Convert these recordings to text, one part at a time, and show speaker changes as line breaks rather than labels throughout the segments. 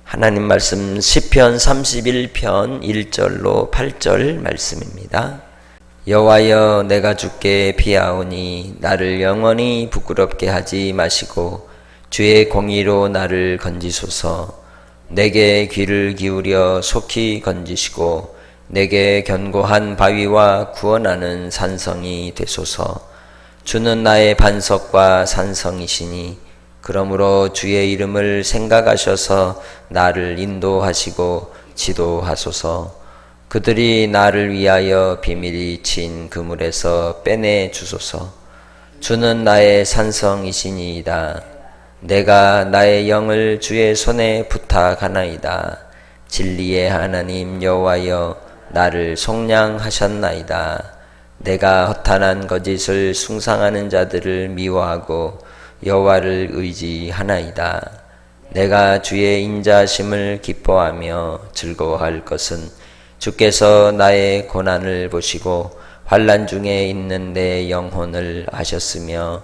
하나님 말씀 시편 31편 1절로 8절 말씀입니다. 여호와여, 내가 주께 비하오니 나를 영원히 부끄럽게 하지 마시고 주의 공의로 나를 건지소서. 내게 귀를 기울여 속히 건지시고 내게 견고한 바위와 구원하는 산성이 되소서. 주는 나의 반석과 산성이시니 그러므로 주의 이름을 생각하셔서 나를 인도하시고 지도하소서. 그들이 나를 위하여 비밀히 친 그물에서 빼내 주소서. 주는 나의 산성이시니이다. 내가 나의 영을 주의 손에 부탁하나이다. 진리의 하나님 여호와여, 나를 속량하셨나이다. 내가 허탄한 거짓을 숭상하는 자들을 미워하고 여호와를 의지하나이다. 내가 주의 인자하심을 기뻐하며 즐거워할 것은 주께서 나의 고난을 보시고 환난 중에 있는 내 영혼을 아셨으며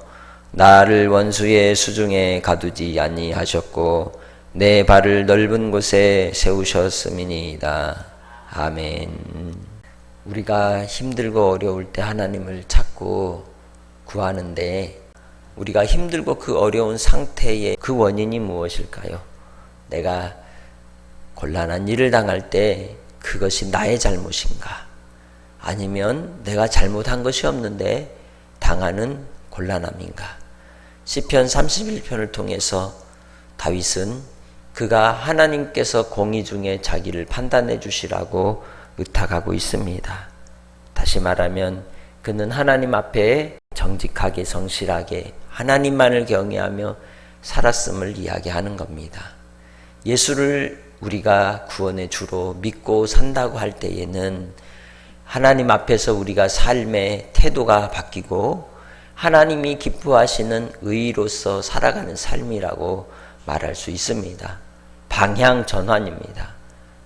나를 원수의 수중에 가두지 아니하셨고 내 발을 넓은 곳에 세우셨음이니이다. 아멘. 우리가 힘들고 어려울 때 하나님을 찾고 구하는데 우리가 힘들고 그 어려운 상태의 그 원인이 무엇일까요? 내가 곤란한 일을 당할 때 그것이 나의 잘못인가? 아니면 내가 잘못한 것이 없는데 당하는 곤란함인가? 시편 31편을 통해서 다윗은 그가 하나님께서 공의 중에 자기를 판단해 주시라고 의탁하고 있습니다. 다시 말하면 그는 하나님 앞에 정직하게 성실하게 하나님만을 경외하며 살았음을 이야기하는 겁니다. 예수를 우리가 구원의 주로 믿고 산다고 할 때에는 하나님 앞에서 우리가 삶의 태도가 바뀌고 하나님이 기뻐하시는 의로서 살아가는 삶이라고 말할 수 있습니다. 방향 전환입니다.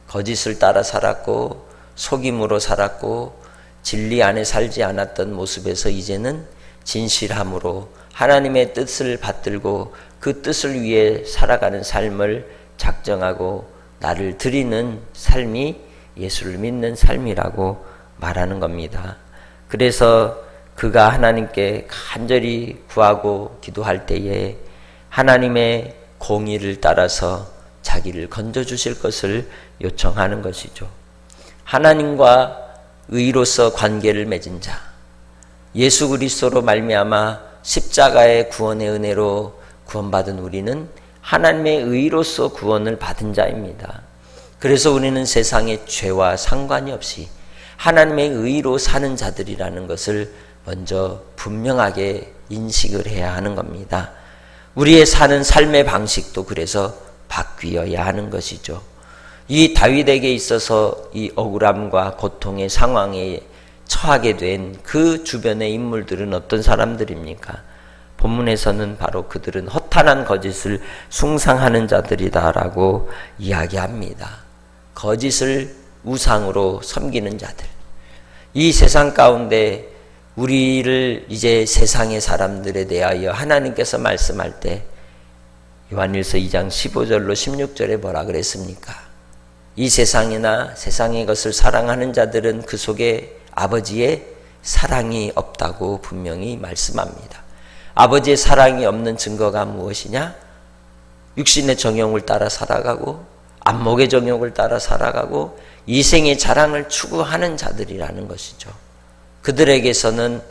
거짓을 따라 살았고 속임으로 살았고 진리 안에 살지 않았던 모습에서 이제는 진실함으로 하나님의 뜻을 받들고 그 뜻을 위해 살아가는 삶을 작정하고 나를 드리는 삶이 예수를 믿는 삶이라고 말하는 겁니다. 그래서 그가 하나님께 간절히 구하고 기도할 때에 하나님의 공의를 따라서 자기를 건져주실 것을 요청하는 것이죠. 하나님과 의로서 관계를 맺은 자, 예수 그리스도로 말미암아 십자가의 구원의 은혜로 구원받은 우리는 하나님의 의로서 구원을 받은 자입니다. 그래서 우리는 세상의 죄와 상관이 없이 하나님의 의로 사는 자들이라는 것을 먼저 분명하게 인식을 해야 하는 겁니다. 우리의 사는 삶의 방식도 그래서 바뀌어야 하는 것이죠. 이 다윗에게 있어서 이 억울함과 고통의 상황에 처하게 된 그 주변의 인물들은 어떤 사람들입니까? 본문에서는 바로 그들은 허탄한 거짓을 숭상하는 자들이다라고 이야기합니다. 거짓을 우상으로 섬기는 자들. 이 세상 가운데 우리를 이제 세상의 사람들에 대하여 하나님께서 말씀할 때 요한일서 2장 15절로 16절에 뭐라 그랬습니까? 이 세상이나 세상의 것을 사랑하는 자들은 그 속에 아버지의 사랑이 없다고 분명히 말씀합니다. 아버지의 사랑이 없는 증거가 무엇이냐? 육신의 정욕을 따라 살아가고 안목의 정욕을 따라 살아가고 이생의 자랑을 추구하는 자들이라는 것이죠. 그들에게서는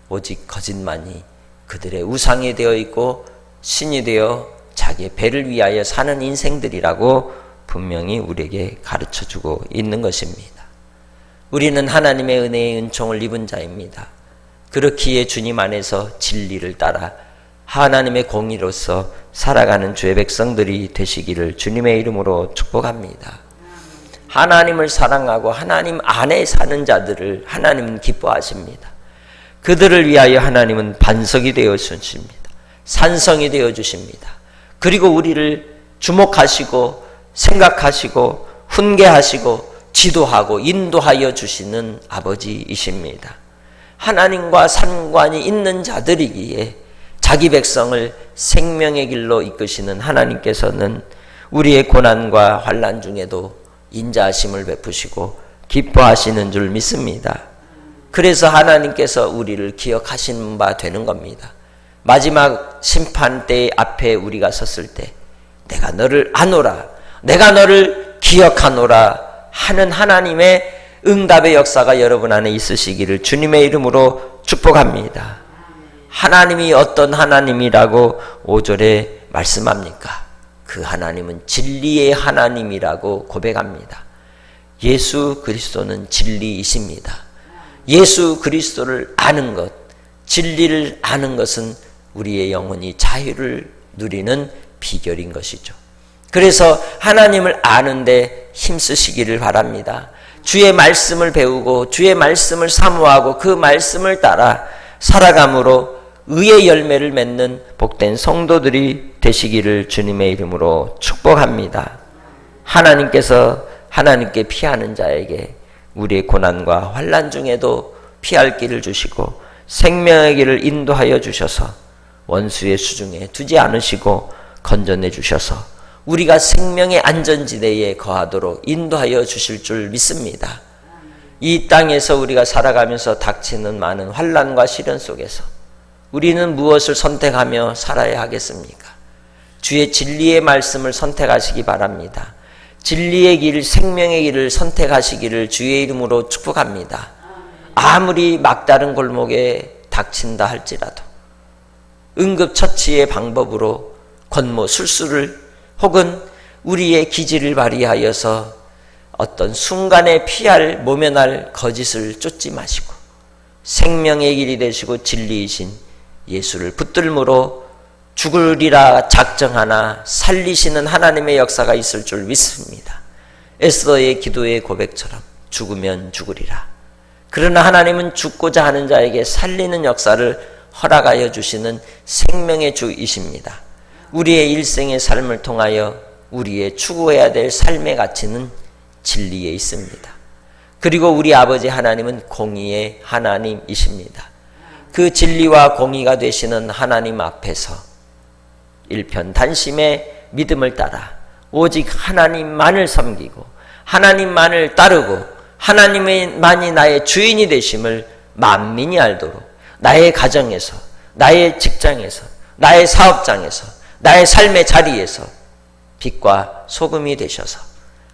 오직 거짓만이 그들의 우상이 되어 있고 신이 되어 자기의 배를 위하여 사는 인생들이라고 분명히 우리에게 가르쳐주고 있는 것입니다. 우리는 하나님의 은혜의 은총을 입은 자입니다. 그렇기에 주님 안에서 진리를 따라 하나님의 공의로서 살아가는 주의 백성들이 되시기를 주님의 이름으로 축복합니다. 하나님을 사랑하고 하나님 안에 사는 자들을 하나님은 기뻐하십니다. 그들을 위하여 하나님은 반석이 되어 주십니다. 산성이 되어 주십니다. 그리고 우리를 주목하시고 생각하시고 훈계하시고 지도하고 인도하여 주시는 아버지이십니다. 하나님과 상관이 있는 자들이기에 자기 백성을 생명의 길로 이끄시는 하나님께서는 우리의 고난과 환난 중에도 인자하심을 베푸시고 기뻐하시는 줄 믿습니다. 그래서 하나님께서 우리를 기억하시는 바 되는 겁니다. 마지막 심판대 앞에 우리가 섰을 때 내가 너를 아노라, 내가 너를 기억하노라 하는 하나님의 응답의 역사가 여러분 안에 있으시기를 주님의 이름으로 축복합니다. 하나님이 어떤 하나님이라고 5절에 말씀합니까? 그 하나님은 진리의 하나님이라고 고백합니다. 예수 그리스도는 진리이십니다. 예수 그리스도를 아는 것, 진리를 아는 것은 우리의 영혼이 자유를 누리는 비결인 것이죠. 그래서 하나님을 아는데 힘쓰시기를 바랍니다. 주의 말씀을 배우고 주의 말씀을 사모하고 그 말씀을 따라 살아감으로 의의 열매를 맺는 복된 성도들이 되시기를 주님의 이름으로 축복합니다. 하나님께서 하나님께 피하는 자에게 우리의 고난과 환난 중에도 피할 길을 주시고 생명의 길을 인도하여 주셔서 원수의 수중에 두지 않으시고 건져내 주셔서 우리가 생명의 안전지대에 거하도록 인도하여 주실 줄 믿습니다. 이 땅에서 우리가 살아가면서 닥치는 많은 환난과 시련 속에서 우리는 무엇을 선택하며 살아야 하겠습니까? 주의 진리의 말씀을 선택하시기 바랍니다. 진리의 길, 생명의 길을 선택하시기를 주의 이름으로 축복합니다. 아무리 막다른 골목에 닥친다 할지라도 응급처치의 방법으로 권모 술수를 혹은 우리의 기지를 발휘하여서 어떤 순간에 피할 모면할 거짓을 쫓지 마시고 생명의 길이 되시고 진리이신 예수를 붙들므로 죽으리라 작정하나 살리시는 하나님의 역사가 있을 줄 믿습니다. 에스더의 기도의 고백처럼 죽으면 죽으리라. 그러나 하나님은 죽고자 하는 자에게 살리는 역사를 허락하여 주시는 생명의 주이십니다. 우리의 일생의 삶을 통하여 우리의 추구해야 될 삶의 가치는 진리에 있습니다. 그리고 우리 아버지 하나님은 공의의 하나님이십니다. 그 진리와 공의가 되시는 하나님 앞에서 일편단심의 믿음을 따라 오직 하나님만을 섬기고 하나님만을 따르고 하나님만이 나의 주인이 되심을 만민이 알도록 나의 가정에서, 나의 직장에서, 나의 사업장에서, 나의 삶의 자리에서 빛과 소금이 되셔서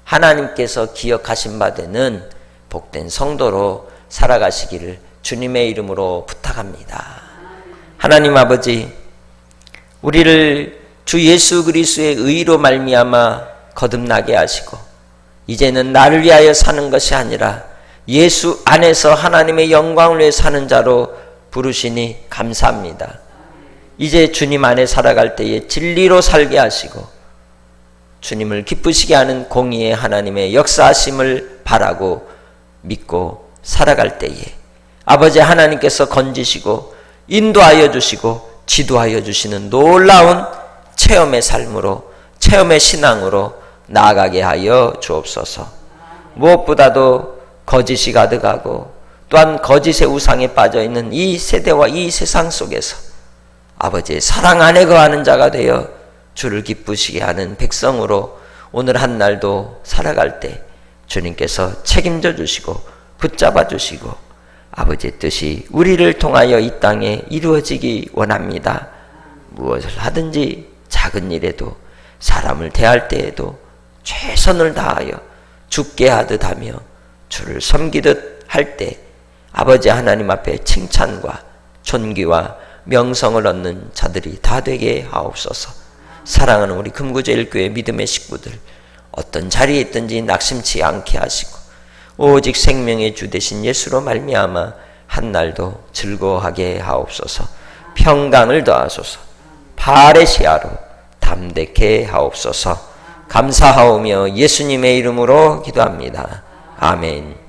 하나님께서 기억하신 바 되는 복된 성도로 살아가시기를 주님의 이름으로 부탁합니다. 하나님 아버지, 우리를 주 예수 그리스도의 의로 말미암아 거듭나게 하시고 이제는 나를 위하여 사는 것이 아니라 예수 안에서 하나님의 영광을 위해 사는 자로 부르시니 감사합니다. 이제 주님 안에 살아갈 때에 진리로 살게 하시고 주님을 기쁘시게 하는 공의의 하나님의 역사하심을 바라고 믿고 살아갈 때에 아버지 하나님께서 건지시고 인도하여 주시고 지도하여 주시는 놀라운 체험의 삶으로, 체험의 신앙으로 나아가게 하여 주옵소서. 무엇보다도 거짓이 가득하고 또한 거짓의 우상에 빠져있는 이 세대와 이 세상 속에서 아버지의 사랑 안에 거하는 자가 되어 주를 기쁘시게 하는 백성으로 오늘 한 날도 살아갈 때 주님께서 책임져 주시고 붙잡아 주시고 아버지의 뜻이 우리를 통하여 이 땅에 이루어지기 원합니다. 무엇을 하든지 작은 일에도 사람을 대할 때에도 최선을 다하여 죽게 하듯 하며 주를 섬기듯 할 때 아버지 하나님 앞에 칭찬과 존귀와 명성을 얻는 자들이 다 되게 하옵소서. 사랑하는 우리 금구제일교회 믿음의 식구들 어떤 자리에 있든지 낙심치 않게 하시고 오직 생명의 주 되신 예수로 말미암아 한 날도 즐거워하게 하옵소서. 평강을 더하소서. 파레시아로 담대케 하옵소서. 감사하오며 예수님의 이름으로 기도합니다. 아멘.